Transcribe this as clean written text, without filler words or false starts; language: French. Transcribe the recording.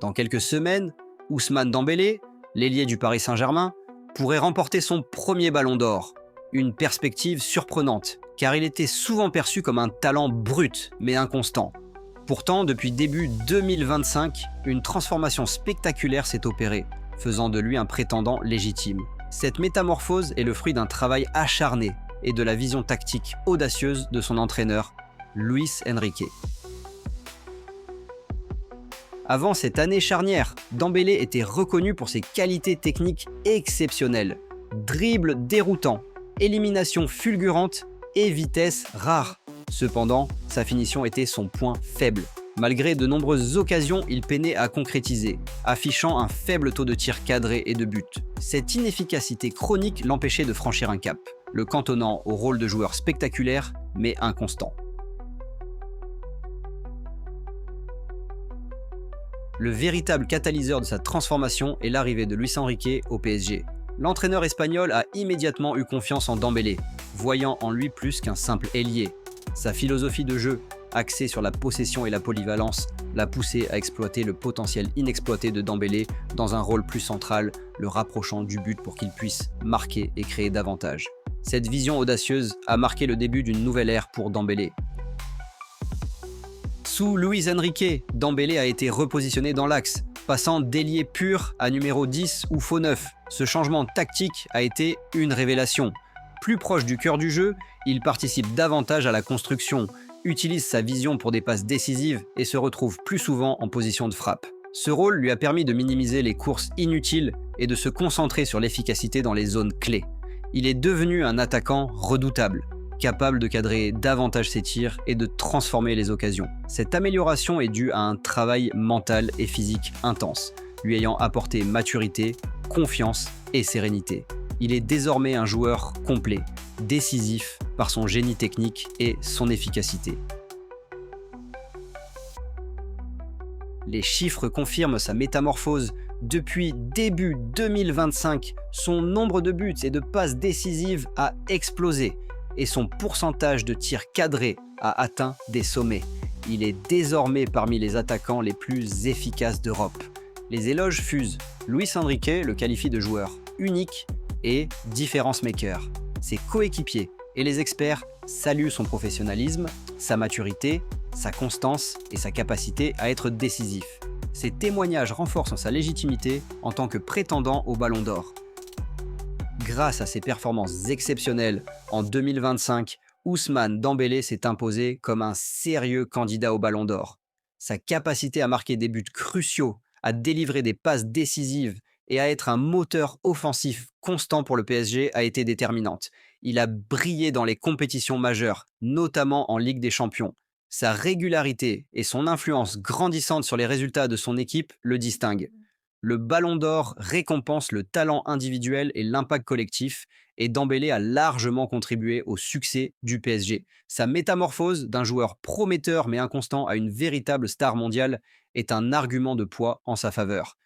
Dans quelques semaines, Ousmane Dembélé, l'ailier du Paris Saint-Germain, pourrait remporter son premier ballon d'or. Une perspective surprenante, car il était souvent perçu comme un talent brut, mais inconstant. Pourtant, depuis début 2025, une transformation spectaculaire s'est opérée, faisant de lui un prétendant légitime. Cette métamorphose est le fruit d'un travail acharné et de la vision tactique audacieuse de son entraîneur, Luis Enrique. Avant cette année charnière, Dembélé était reconnu pour ses qualités techniques exceptionnelles. Dribble déroutant, élimination fulgurante et vitesse rare. Cependant, sa finition était son point faible. Malgré de nombreuses occasions, il peinait à concrétiser, affichant un faible taux de tir cadré et de but. Cette inefficacité chronique l'empêchait de franchir un cap, le cantonnant au rôle de joueur spectaculaire mais inconstant. Le véritable catalyseur de sa transformation est l'arrivée de Luis Enrique au PSG. L'entraîneur espagnol a immédiatement eu confiance en Dembélé, voyant en lui plus qu'un simple ailier. Sa philosophie de jeu, axée sur la possession et la polyvalence, l'a poussé à exploiter le potentiel inexploité de Dembélé dans un rôle plus central, le rapprochant du but pour qu'il puisse marquer et créer davantage. Cette vision audacieuse a marqué le début d'une nouvelle ère pour Dembélé. Sous Luis Enrique, Dembélé a été repositionné dans l'axe, passant d'ailier pur à numéro 10 ou faux 9. Ce changement tactique a été une révélation. Plus proche du cœur du jeu, il participe davantage à la construction, utilise sa vision pour des passes décisives et se retrouve plus souvent en position de frappe. Ce rôle lui a permis de minimiser les courses inutiles et de se concentrer sur l'efficacité dans les zones clés. Il est devenu un attaquant redoutable, capable de cadrer davantage ses tirs et de transformer les occasions. Cette amélioration est due à un travail mental et physique intense, lui ayant apporté maturité, confiance et sérénité. Il est désormais un joueur complet, décisif par son génie technique et son efficacité. Les chiffres confirment sa métamorphose. Depuis début 2025, son nombre de buts et de passes décisives a explosé et son pourcentage de tirs cadrés a atteint des sommets. Il est désormais parmi les attaquants les plus efficaces d'Europe. Les éloges fusent. Luis Enrique le qualifie de joueur unique et difference maker. Ses coéquipiers et les experts saluent son professionnalisme, sa maturité, sa constance et sa capacité à être décisif. Ces témoignages renforcent sa légitimité en tant que prétendant au Ballon d'Or. Grâce à ses performances exceptionnelles, en 2025, Ousmane Dembélé s'est imposé comme un sérieux candidat au Ballon d'Or. Sa capacité à marquer des buts cruciaux, à délivrer des passes décisives et à être un moteur offensif constant pour le PSG a été déterminante. Il a brillé dans les compétitions majeures, notamment en Ligue des Champions. Sa régularité et son influence grandissante sur les résultats de son équipe le distinguent. Le Ballon d'Or récompense le talent individuel et l'impact collectif, et Dembélé a largement contribué au succès du PSG. Sa métamorphose d'un joueur prometteur mais inconstant à une véritable star mondiale est un argument de poids en sa faveur.